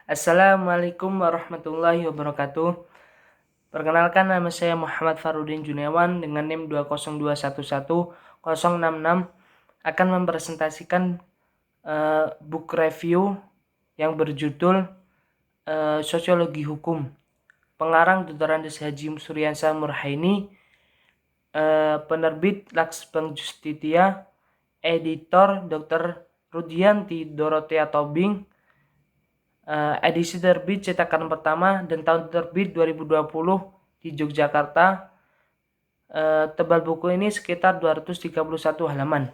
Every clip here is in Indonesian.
Assalamualaikum warahmatullahi wabarakatuh. Perkenalkan, nama saya Muhammad Farudin Juniawan dengan NIM 202111066 akan mempresentasikan book review yang berjudul Sosiologi Hukum. Pengarang Dr. Andes Haji Suryansa Murhaini, penerbit Laksbang Justitia, editor Dr. Rudianti Dorothea Tobing, edisi terbit cetakan pertama dan tahun terbit 2020 di Yogyakarta. Tebal buku ini sekitar 231 halaman.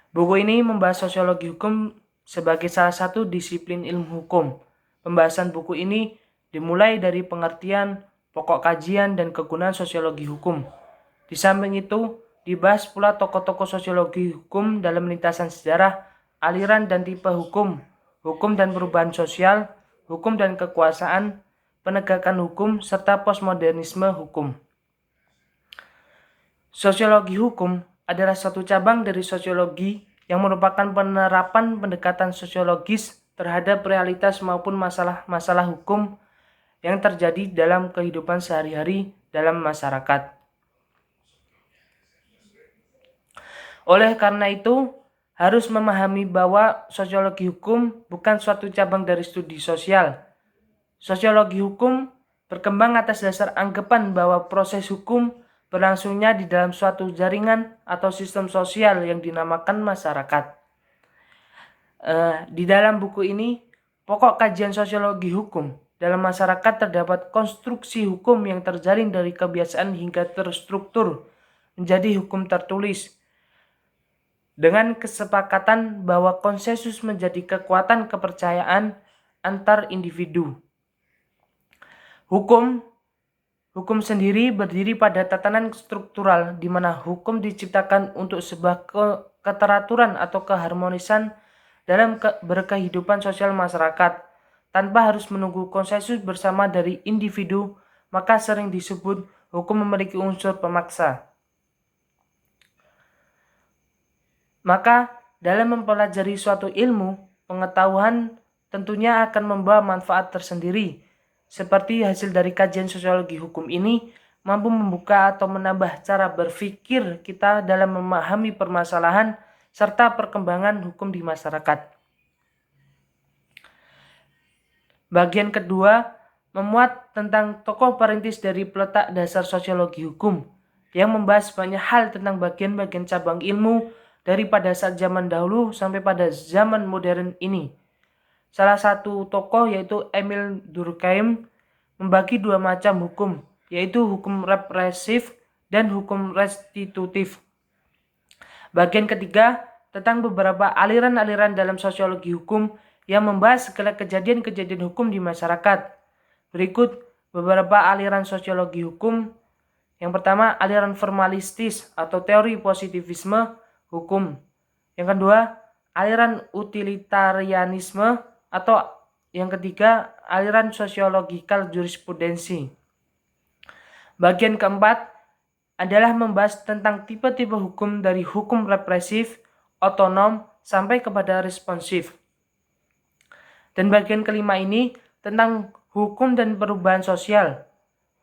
Buku ini membahas sosiologi hukum sebagai salah satu disiplin ilmu hukum. Pembahasan buku ini dimulai dari pengertian, pokok kajian, dan kegunaan sosiologi hukum. Di samping itu, dibahas pula tokoh-tokoh sosiologi hukum dalam lintasan sejarah, aliran dan tipe hukum, hukum dan perubahan sosial, hukum dan kekuasaan, penegakan hukum, serta postmodernisme hukum. Sosiologi hukum adalah satu cabang dari sosiologi yang merupakan penerapan pendekatan sosiologis terhadap realitas maupun masalah-masalah hukum yang terjadi dalam kehidupan sehari-hari dalam masyarakat. Oleh karena itu, harus memahami bahwa sosiologi hukum bukan suatu cabang dari studi sosial. Sosiologi hukum berkembang atas dasar anggapan bahwa proses hukum berlangsungnya di dalam suatu jaringan atau sistem sosial yang dinamakan masyarakat. Di dalam buku ini, pokok kajian sosiologi hukum dalam masyarakat terdapat konstruksi hukum yang terjalin dari kebiasaan hingga terstruktur menjadi hukum tertulis, dengan kesepakatan bahwa konsensus menjadi kekuatan kepercayaan antar individu. Hukum sendiri berdiri pada tatanan struktural di mana hukum diciptakan untuk sebuah keteraturan atau keharmonisan dalam berkehidupan sosial masyarakat tanpa harus menunggu konsensus bersama dari individu, maka sering disebut hukum memiliki unsur pemaksa. Maka dalam mempelajari suatu ilmu, pengetahuan tentunya akan membawa manfaat tersendiri. Seperti hasil dari kajian sosiologi hukum ini mampu membuka atau menambah cara berpikir kita dalam memahami permasalahan serta perkembangan hukum di masyarakat. Bagian kedua memuat tentang tokoh perintis dari peletak dasar sosiologi hukum yang membahas banyak hal tentang bagian-bagian cabang ilmu dari pada saat zaman dahulu sampai pada zaman modern ini. Salah satu tokoh yaitu Emil Durkheim membagi dua macam hukum, yaitu hukum represif dan hukum restitutif. Bagian ketiga tentang beberapa aliran-aliran dalam sosiologi hukum yang membahas segala kejadian-kejadian hukum di masyarakat. Berikut beberapa aliran sosiologi hukum. Yang pertama, aliran formalistis atau teori positivisme hukum. Yang kedua, aliran utilitarianisme, atau yang ketiga, aliran sosiologikal jurisprudensi. Bagian keempat adalah membahas tentang tipe-tipe hukum dari hukum represif, otonom, sampai kepada responsif. Dan bagian kelima ini tentang hukum dan perubahan sosial.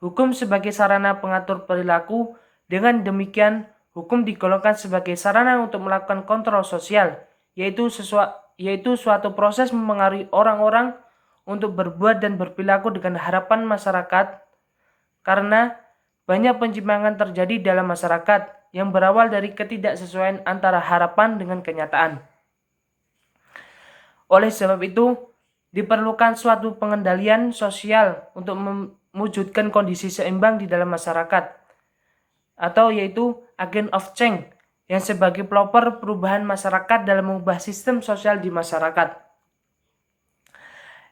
Hukum sebagai sarana pengatur perilaku, dengan demikian hukum digolongkan sebagai sarana untuk melakukan kontrol sosial, yaitu suatu proses mempengaruhi orang-orang untuk berbuat dan berperilaku dengan harapan masyarakat, karena banyak penyimpangan terjadi dalam masyarakat yang berawal dari ketidaksesuaian antara harapan dengan kenyataan. Oleh sebab itu, diperlukan suatu pengendalian sosial untuk mewujudkan kondisi seimbang di dalam masyarakat, atau yaitu agent of change, yang sebagai pelopor perubahan masyarakat dalam mengubah sistem sosial di masyarakat.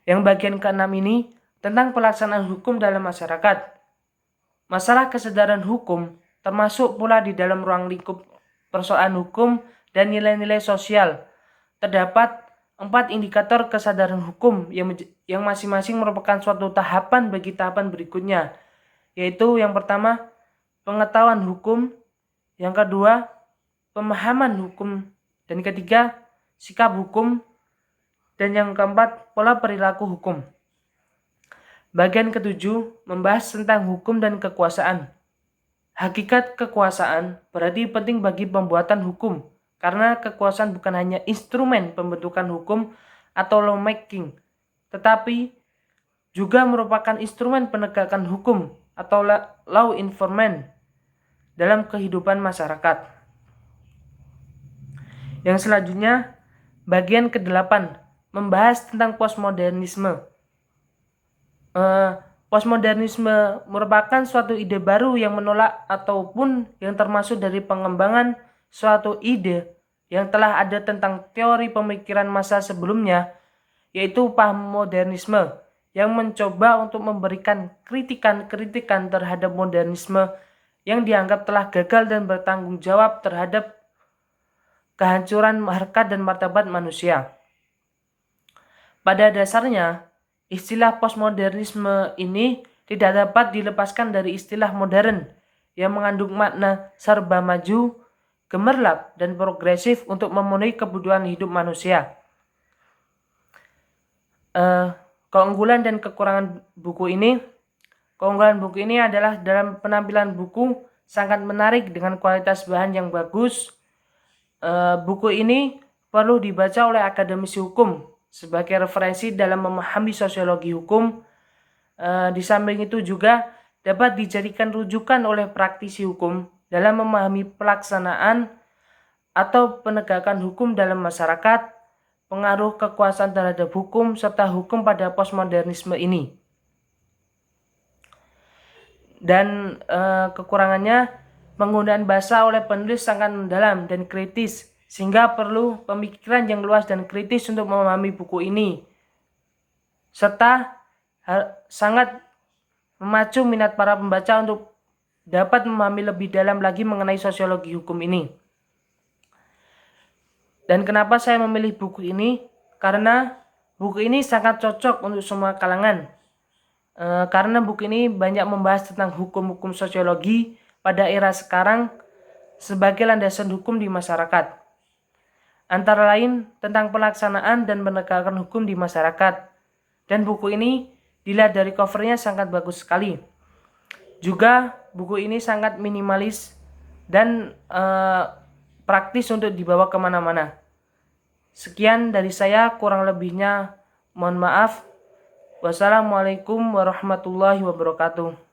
Yang bagian keenam ini tentang pelaksanaan hukum dalam masyarakat. Masalah kesadaran hukum termasuk pula di dalam ruang lingkup persoalan hukum dan nilai-nilai sosial. Terdapat 4 indikator kesadaran hukum yang masing-masing merupakan suatu tahapan bagi tahapan berikutnya, yaitu yang pertama, pengetahuan hukum, yang kedua, pemahaman hukum, dan ketiga, sikap hukum, Dan yang keempat, pola perilaku hukum. Bagian ketujuh membahas tentang hukum dan kekuasaan. Hakikat kekuasaan berarti penting bagi pembuatan hukum, karena kekuasaan bukan hanya instrumen pembentukan hukum atau lawmaking, tetapi juga merupakan instrumen penegakan hukum atau law enforcement dalam kehidupan masyarakat. Yang selanjutnya, bagian ke-8 membahas tentang postmodernisme. Postmodernisme merupakan suatu ide baru yang menolak ataupun yang termasuk dari pengembangan suatu ide yang telah ada tentang teori pemikiran masa sebelumnya, yaitu paham modernisme yang mencoba untuk memberikan kritikan-kritikan terhadap modernisme yang dianggap telah gagal dan bertanggung jawab terhadap kehancuran harkat dan martabat manusia. Pada dasarnya, istilah postmodernisme ini tidak dapat dilepaskan dari istilah modern yang mengandung makna serba maju, gemerlap, dan progresif untuk memenuhi kebutuhan hidup manusia. Keunggulan dan kekurangan buku ini. Keunggulan buku ini adalah dalam penampilan buku sangat menarik dengan kualitas bahan yang bagus. Buku ini perlu dibaca oleh akademisi hukum sebagai referensi dalam memahami sosiologi hukum. Di samping itu juga dapat dijadikan rujukan oleh praktisi hukum dalam memahami pelaksanaan atau penegakan hukum dalam masyarakat, pengaruh kekuasaan terhadap hukum, serta hukum pada postmodernisme ini. Dan kekurangannya, penggunaan bahasa oleh penulis sangat mendalam dan kritis, sehingga perlu pemikiran yang luas dan kritis untuk memahami buku ini, serta sangat memacu minat para pembaca untuk dapat memahami lebih dalam lagi mengenai sosiologi hukum ini. Dan kenapa saya memilih buku ini? Karena buku ini sangat cocok untuk semua kalangan. Karena buku ini banyak membahas tentang hukum-hukum sosiologi pada era sekarang sebagai landasan hukum di masyarakat. Antara lain tentang pelaksanaan dan penegakan hukum di masyarakat. Dan buku ini dilihat dari covernya sangat bagus sekali. Juga buku ini sangat minimalis dan praktis untuk dibawa kemana-mana. Sekian dari saya, kurang lebihnya mohon maaf. Wassalamualaikum warahmatullahi wabarakatuh.